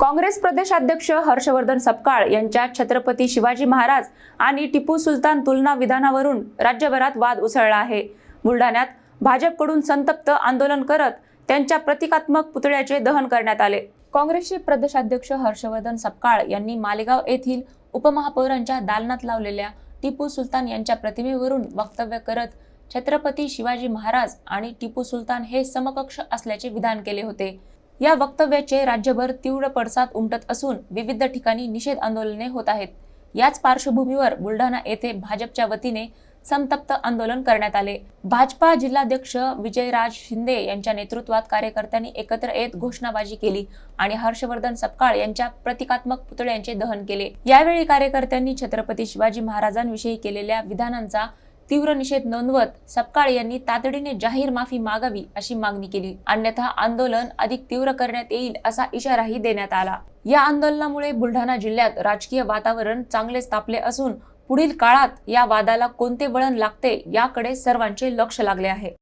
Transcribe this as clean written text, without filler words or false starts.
काँग्रेस प्रदेशाध्यक्ष हर्षवर्धन सपकाळ यांच्या छत्रपती शिवाजी महाराज आणि टिपू सुलतान तुलना विधानावरून राज्यभरात वाद उसळला आहे। बुलढाण्यात भाजपकडून संतप्त आंदोलन करत त्यांच्या प्रतिकात्मक पुतळ्याचे दहन करण्यात आले। काँग्रेसचे प्रदेशाध्यक्ष हर्षवर्धन सपकाळ यांनी मालेगाव येथील उपमहापौरांच्या दालनात लावलेल्या टिपू सुलतान यांच्या प्रतिमेवरून वक्तव्य करत छत्रपती शिवाजी महाराज आणि टिपू सुलतान हे समकक्ष असल्याचे विधान केले होते। या वक्तव्याचे राज्यभर तीव्र पडसाद उमटत असून विविध ठिकाणी निषेध आंदोलने होत आहेत। याच पार्श्वभूमीवर बुलढाणा येथे भाजपच्या वतीने संतप्त आंदोलन करण्यात आले। भाजपा जिल्हाध्यक्ष विजयराज शिंदे यांच्या नेतृत्वात कार्यकर्त्यांनी एकत्र येत घोषणाबाजी केली आणि हर्षवर्धन सपकाळ यांच्या प्रतिकात्मक पुतळ्यांचे दहन केले। यावेळी कार्यकर्त्यांनी छत्रपती शिवाजी महाराजांविषयी केलेल्या विधानांचा तीव्र निषेध नोंदवत सपकाळ यांनी तातडीने जाहीर माफी मागावी अशी मागणी केली, अन्यथा आंदोलन अधिक तीव्र करण्यात येईल असा इशाराही देण्यात आला। या आंदोलनामुळे बुलढाणा जिल्ह्यात राजकीय वातावरण चांगलेच तापले असून पुढील काळात या वादाला कोणते वळण लागते याकडे सर्वांचे लक्ष लागले आहे।